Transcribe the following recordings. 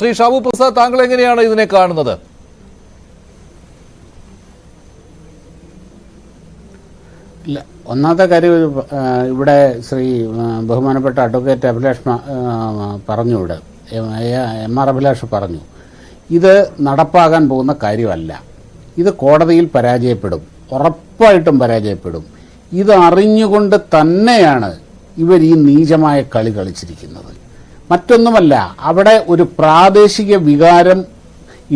ശ്രീ ഷാബു പ്രസാദ്, താങ്കൾ എങ്ങനെയാണ് ഇതിനെ കാണുന്നത്? ഇല്ല, ഒന്നാമത്തെ കാര്യം ഇവിടെ ശ്രീ ബഹുമാനപ്പെട്ട അഡ്വക്കേറ്റ് അഭിലാഷ് പറഞ്ഞു, ഇവിടെ MR അഭിലാഷ് പറഞ്ഞു, ഇത് നടപ്പാകാൻ പോകുന്ന കാര്യമല്ല. ഇത് കോടതിയിൽ പരാജയപ്പെടും, ഉറപ്പായിട്ടും പരാജയപ്പെടും. ഇത് അറിഞ്ഞുകൊണ്ട് തന്നെയാണ് ഇവർ ഈ നീചമായ കളി കളിച്ചിരിക്കുന്നത്. മറ്റൊന്നുമല്ല, അവിടെ ഒരു പ്രാദേശിക വികാരം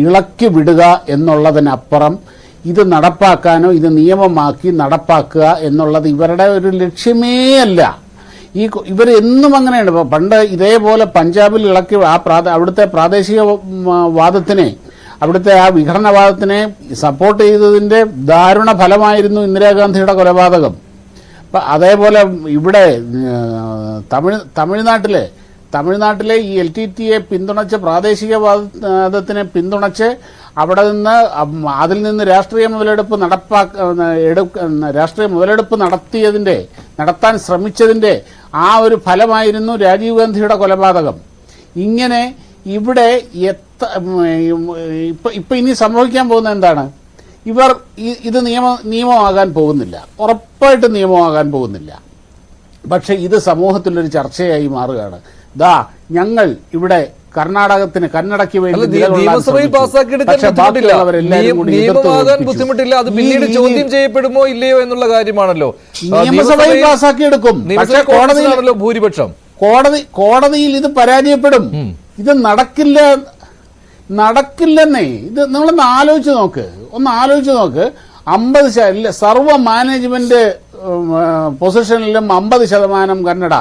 ഇളക്കി വിടുക എന്നുള്ളതിനപ്പുറം ഇത് നടപ്പാക്കാനോ ഇത് നിയമമാക്കി നടപ്പാക്കുക എന്നുള്ളത് ഇവരുടെ ഒരു ലക്ഷ്യമേ അല്ല. ഇവർ എന്നും അങ്ങനെയാണ്. പണ്ട് ഇതേപോലെ പഞ്ചാബിൽ ഇളക്കി അവിടുത്തെ പ്രാദേശിക വാദത്തിനെ, അവിടുത്തെ ആ വിഘടനവാദത്തിനെ സപ്പോർട്ട് ചെയ്തതിൻ്റെ ദാരുണ ഫലമായിരുന്നു ഇന്ദിരാഗാന്ധിയുടെ കൊലപാതകം. അതേപോലെ ഇവിടെ തമിഴ്നാട്ടിലെ ഈ LTTE പിന്തുണച്ച് പ്രാദേശികവാദത്തിനെ പിന്തുണച്ച് അവിടെ നിന്ന് അതിൽ നിന്ന് രാഷ്ട്രീയ മുതലെടുപ്പ് നടത്താൻ ശ്രമിച്ചതിൻ്റെ ആ ഒരു ഫലമായിരുന്നു രാജീവ് ഗാന്ധിയുടെ കൊലപാതകം. ഇങ്ങനെ ഇവിടെ ഇപ്പൊ ഇനി സംഭവിക്കാൻ പോകുന്നത് എന്താണ്? ഇവർ ഇത് നിയമമാകാൻ പോകുന്നില്ല, ഉറപ്പായിട്ട് നിയമമാകാൻ പോകുന്നില്ല. പക്ഷെ ഇത് സമൂഹത്തിലൊരു ചർച്ചയായി മാറുകയാണ്. ഞങ്ങൾ ഇവിടെ കന്നഡയ്ക്ക് വേണ്ടി നിയമസഭയിൽ ബുദ്ധിമുട്ടില്ല, അത് പിന്നീട് ചോദ്യം ചെയ്യപ്പെടുമോ ഇല്ലയോ എന്നുള്ള കാര്യമാണല്ലോ. നിയമസഭയിൽ പാസ്സാക്കിയെടുക്കും, പക്ഷേ കോടതിയിലാണല്ലോ ഭൂരിപക്ഷം. കോടതിയിൽ ഇത് പരാജയപ്പെടും. ഇത് നടക്കില്ലെന്നേ. ഇത് നിങ്ങളൊന്ന് ആലോചിച്ച് നോക്ക്. 50% സർവ മാനേജ്മെന്റ് പൊസിഷനിലും 50% കന്നഡ,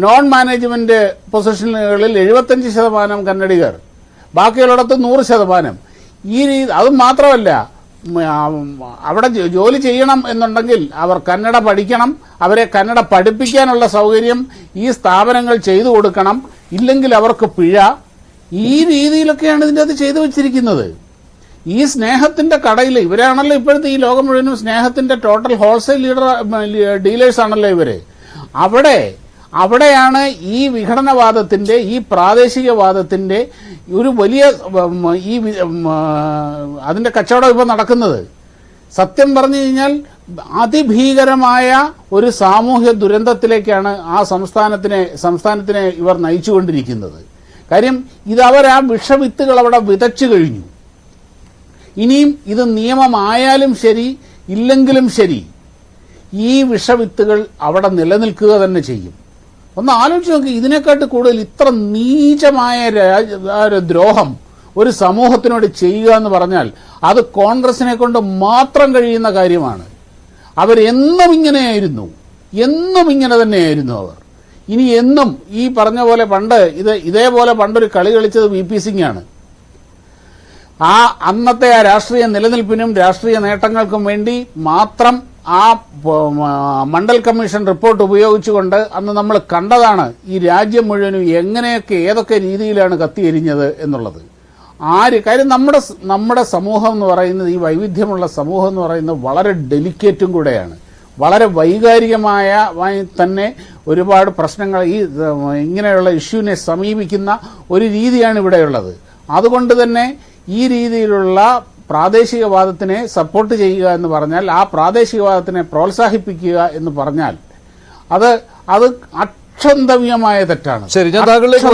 നോൺ മാനേജ്മെന്റ് പൊസിഷനുകളിൽ 75% കന്നഡികർ, ബാക്കിയുള്ളിടത്ത് 100%. ഈ രീതി അത് മാത്രമല്ല, അവിടെ ജോലി ചെയ്യണം എന്നുണ്ടെങ്കിൽ അവർ കന്നഡ പഠിക്കണം, അവരെ കന്നഡ പഠിപ്പിക്കാനുള്ള സൗകര്യം ഈ സ്ഥാപനങ്ങൾ ചെയ്തു കൊടുക്കണം, ഇല്ലെങ്കിൽ അവർക്ക് പിഴ. ഈ രീതിയിലൊക്കെയാണ് ഇതിൻ്റെ അത് ചെയ്തു വച്ചിരിക്കുന്നത്. ഈ സ്നേഹത്തിന്റെ കടയിൽ ഇവരാണല്ലോ ഇപ്പോഴത്തെ ഈ ലോകം മുഴുവനും സ്നേഹത്തിന്റെ ടോട്ടൽ ഹോൾസെയിൽ ഡീലേഴ്സ് ആണല്ലോ ഇവര്. അവിടെയാണ് ഈ വിഘടനവാദത്തിന്റെ, ഈ പ്രാദേശികവാദത്തിന്റെ ഒരു വലിയ അതിന്റെ കച്ചവടം ഇപ്പോൾ നടക്കുന്നത്. സത്യം പറഞ്ഞു കഴിഞ്ഞാൽ അതിഭീകരമായ ഒരു സാമൂഹ്യ ദുരന്തത്തിലേക്കാണ് ആ സംസ്ഥാനത്തിനെ ഇവർ നയിച്ചുകൊണ്ടിരിക്കുന്നത്. കാര്യം ഇതവർ ആ വിഷവിത്തുകൾ അവിടെ വിതച്ചു കഴിഞ്ഞു. ഇനിയും ഇത് നിയമമായാലും ശരി ഇല്ലെങ്കിലും ശരി, ഈ വിഷവിത്തുകൾ അവിടെ നിലനിൽക്കുക തന്നെ ചെയ്യും. ഒന്ന് ആലോചിച്ച് നോക്കി, ഇതിനെക്കാട്ട് കൂടുതൽ ഇത്ര നീചമായ ദ്രോഹം ഒരു സമൂഹത്തിനോട് ചെയ്യുക എന്ന് പറഞ്ഞാൽ അത് കോൺഗ്രസിനെ കൊണ്ട് മാത്രം കഴിയുന്ന കാര്യമാണ്. അവരെന്നും ഇങ്ങനെയായിരുന്നു, എന്നും ഇങ്ങനെ തന്നെയായിരുന്നു അവർ. ഇനി എന്നും ഈ പറഞ്ഞ പോലെ ഇതേപോലെ പണ്ടൊരു കളി കളിച്ചത് VP സിംഗ് ആണ്. അന്നത്തെ ആ രാഷ്ട്രീയ നിലനിൽപ്പിനും രാഷ്ട്രീയ നേട്ടങ്ങൾക്കും വേണ്ടി മാത്രം ആ മണ്ഡൽ കമ്മീഷൻ റിപ്പോർട്ട് ഉപയോഗിച്ചുകൊണ്ട് അന്ന് നമ്മൾ കണ്ടതാണ് ഈ രാജ്യം മുഴുവനും എങ്ങനെയൊക്കെ ഏതൊക്കെ രീതിയിലാണ് കത്തിയെരിഞ്ഞത് എന്നുള്ളത്. കാര്യം നമ്മുടെ സമൂഹം എന്ന് പറയുന്നത്, ഈ വൈവിധ്യമുള്ള സമൂഹം എന്ന് പറയുന്നത് വളരെ ഡെലിക്കേറ്റും കൂടെയാണ്. വളരെ വൈകാരികമായ തന്നെ ഒരുപാട് പ്രശ്നങ്ങൾ ഇങ്ങനെയുള്ള ഇഷ്യൂവിനെ സമീപിക്കുന്ന ഒരു രീതിയാണ് ഇവിടെയുള്ളത്. അതുകൊണ്ട് തന്നെ ഈ രീതിയിലുള്ള പ്രാദേശികവാദത്തിനെ സപ്പോർട്ട് ചെയ്യുക എന്ന് പറഞ്ഞാൽ, ആ പ്രാദേശികവാദത്തിനെ പ്രോത്സാഹിപ്പിക്കുക എന്ന് പറഞ്ഞാൽ അത് അക്ഷന്തവ്യമായ തെറ്റാണ്. ശരി, ഞാൻ താങ്കളിലേക്ക്